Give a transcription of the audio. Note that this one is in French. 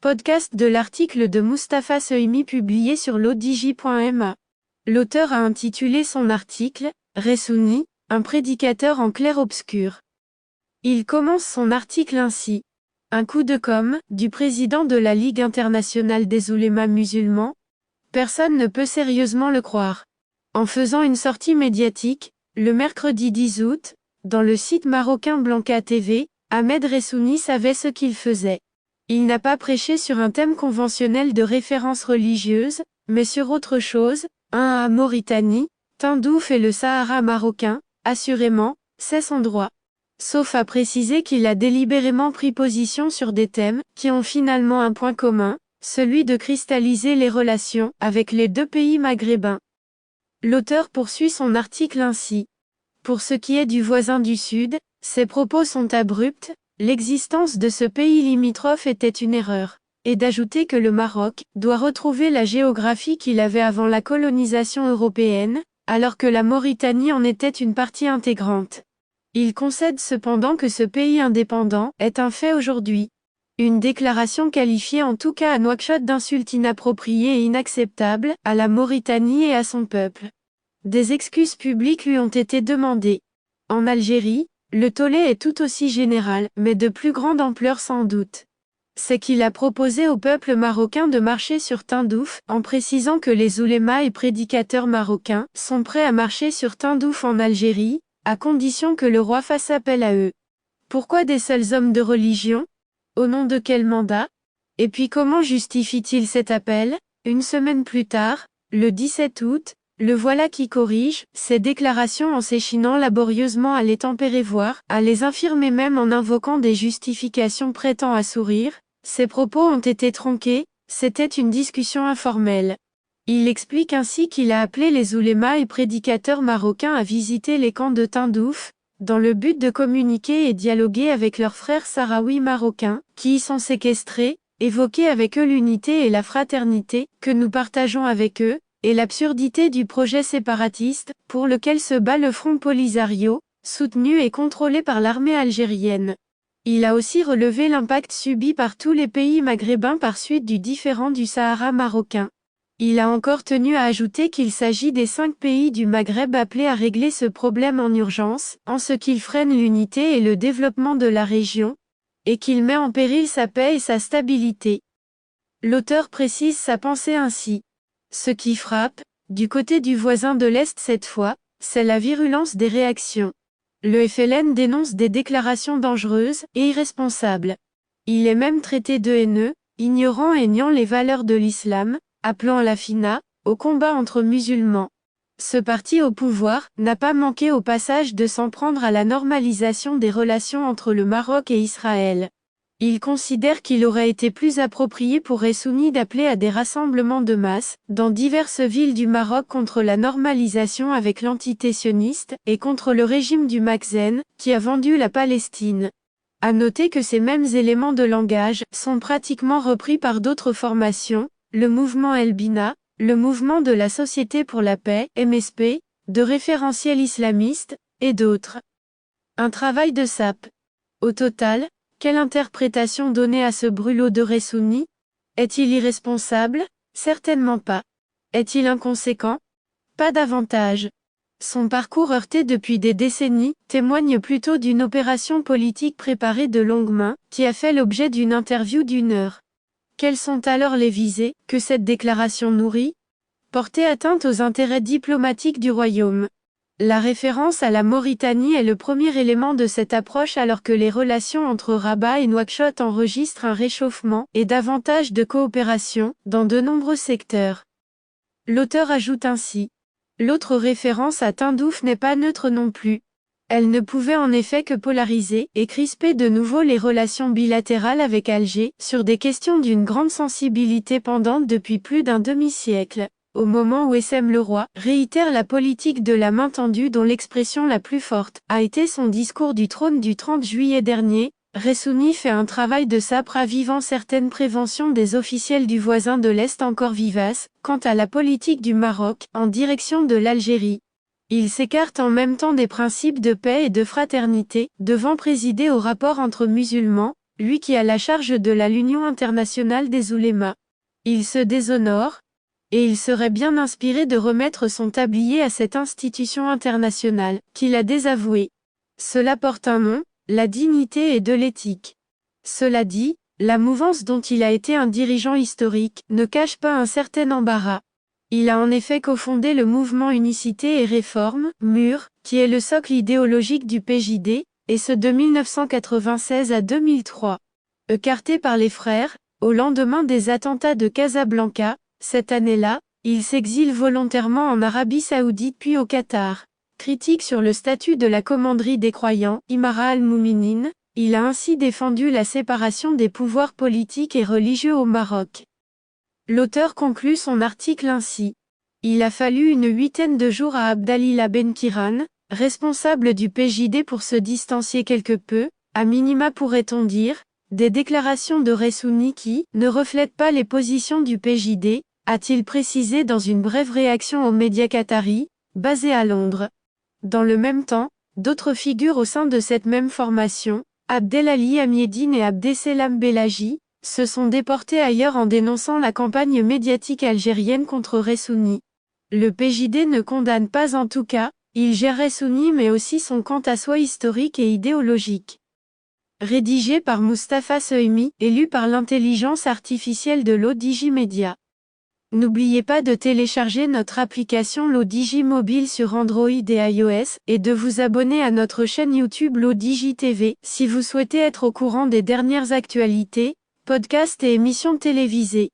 Podcast de l'article de Mustapha Sohimi publié sur l'odj.ma. L'auteur a intitulé son article « Ressouni, un prédicateur en clair-obscur ». Il commence son article ainsi. Un coup de com' du président de la Ligue internationale des oulémas musulmans. Personne ne peut sérieusement le croire. En faisant une sortie médiatique, le mercredi 10 août, dans le site marocain Blanca TV, Ahmed Ressouni savait ce qu'il faisait. Il n'a pas prêché sur un thème conventionnel de référence religieuse, mais sur autre chose, à Mauritanie, Tindouf et le Sahara marocain, assurément, c'est son droit. Sauf à préciser qu'il a délibérément pris position sur des thèmes qui ont finalement un point commun, celui de cristalliser les relations avec les deux pays maghrébins. L'auteur poursuit son article ainsi. Pour ce qui est du voisin du Sud, ses propos sont abrupts. L'existence de ce pays limitrophe était une erreur, et d'ajouter que le Maroc doit retrouver la géographie qu'il avait avant la colonisation européenne, alors que la Mauritanie en était une partie intégrante. Il concède cependant que ce pays indépendant est un fait aujourd'hui. Une déclaration qualifiée en tout cas à Nouakchott d'insulte inappropriée et inacceptable à la Mauritanie et à son peuple. Des excuses publiques lui ont été demandées. En Algérie, le tollé est tout aussi général, mais de plus grande ampleur sans doute. C'est qu'il a proposé au peuple marocain de marcher sur Tindouf, en précisant que les oulémas et prédicateurs marocains sont prêts à marcher sur Tindouf en Algérie, à condition que le roi fasse appel à eux. Pourquoi des seuls hommes de religion? Au nom de quel mandat? Et puis comment justifie-t-il cet appel? Une semaine plus tard, le 17 août, le voilà qui corrige ses déclarations en s'échinant laborieusement à les tempérer voire à les infirmer même en invoquant des justifications prêtant à sourire. Ses propos ont été tronqués, c'était une discussion informelle. Il explique ainsi qu'il a appelé les oulémas et prédicateurs marocains à visiter les camps de Tindouf, dans le but de communiquer et dialoguer avec leurs frères sahraouis marocains, qui y sont séquestrés, évoquer avec eux l'unité et la fraternité que nous partageons avec eux, et l'absurdité du projet séparatiste, pour lequel se bat le Front Polisario, soutenu et contrôlé par l'armée algérienne. Il a aussi relevé l'impact subi par tous les pays maghrébins par suite du différend du Sahara marocain. Il a encore tenu à ajouter qu'il s'agit des 5 pays du Maghreb appelés à régler ce problème en urgence, en ce qu'il freine l'unité et le développement de la région, et qu'il met en péril sa paix et sa stabilité. L'auteur précise sa pensée ainsi. Ce qui frappe, du côté du voisin de l'Est cette fois, c'est la virulence des réactions. Le FLN dénonce des déclarations dangereuses et irresponsables. Il est même traité de haineux, ignorant et niant les valeurs de l'islam, appelant à la fina, au combat entre musulmans. Ce parti au pouvoir n'a pas manqué au passage de s'en prendre à la normalisation des relations entre le Maroc et Israël. Il considère qu'il aurait été plus approprié pour Ressouni d'appeler à des rassemblements de masse, dans diverses villes du Maroc contre la normalisation avec l'entité sioniste, et contre le régime du Makhzen, qui a vendu la Palestine. À noter que ces mêmes éléments de langage sont pratiquement repris par d'autres formations, le mouvement El Bina, le mouvement de la Société pour la paix, MSP, de référentiels islamistes, et d'autres. Un travail de sape. Au total, quelle interprétation donner à ce brûlot de Ressouni? Est-il irresponsable? Certainement pas. Est-il inconséquent? Pas davantage. Son parcours heurté depuis des décennies témoigne plutôt d'une opération politique préparée de longue main, qui a fait l'objet d'une interview d'1 heure. Quelles sont alors les visées que cette déclaration nourrit? Porter atteinte aux intérêts diplomatiques du royaume. La référence à la Mauritanie est le premier élément de cette approche alors que les relations entre Rabat et Nouakchott enregistrent un réchauffement et davantage de coopération dans de nombreux secteurs. L'auteur ajoute ainsi. L'autre référence à Tindouf n'est pas neutre non plus. Elle ne pouvait en effet que polariser et crisper de nouveau les relations bilatérales avec Alger sur des questions d'une grande sensibilité pendante depuis plus d'un demi-siècle. Au moment où SM le roi réitère la politique de la main tendue dont l'expression la plus forte a été son discours du trône du 30 juillet dernier, Ressouni fait un travail de sape ravivant certaines préventions des officiels du voisin de l'Est encore vivaces, quant à la politique du Maroc, en direction de l'Algérie. Il s'écarte en même temps des principes de paix et de fraternité, devant présider au rapport entre musulmans, lui qui a la charge de l'Union internationale des oulémas. Il se déshonore, et il serait bien inspiré de remettre son tablier à cette institution internationale, qu'il a désavouée. Cela porte un nom, la dignité et de l'éthique. Cela dit, la mouvance dont il a été un dirigeant historique ne cache pas un certain embarras. Il a en effet cofondé le mouvement Unicité et Réforme, MUR, qui est le socle idéologique du PJD, et ce de 1996 à 2003. Écarté par les frères, au lendemain des attentats de Casablanca, cette année-là, il s'exile volontairement en Arabie Saoudite puis au Qatar. Critique sur le statut de la commanderie des croyants, Imara al-Mouminin, il a ainsi défendu la séparation des pouvoirs politiques et religieux au Maroc. L'auteur conclut son article ainsi. Il a fallu une huitaine de jours à Abdalillah Ben-Kiran, responsable du PJD pour se distancier quelque peu, à minima pourrait-on dire, des déclarations de Ressouni qui ne reflètent pas les positions du PJD, a-t-il précisé dans une brève réaction aux médias qataris, basés à Londres. Dans le même temps, d'autres figures au sein de cette même formation, Abdelali Amiedine et Abdeselam Belaji, se sont déportés ailleurs en dénonçant la campagne médiatique algérienne contre Ressouni. Le PJD ne condamne pas en tout cas, il gère Ressouni mais aussi son quant à soi historique et idéologique. Rédigé par Mustapha Sehimi, élu par l'intelligence artificielle de l'ODJ Media. N'oubliez pas de télécharger notre application l'ODJ Mobile sur Android et iOS, et de vous abonner à notre chaîne YouTube l'ODJ TV, si vous souhaitez être au courant des dernières actualités, podcasts et émissions télévisées.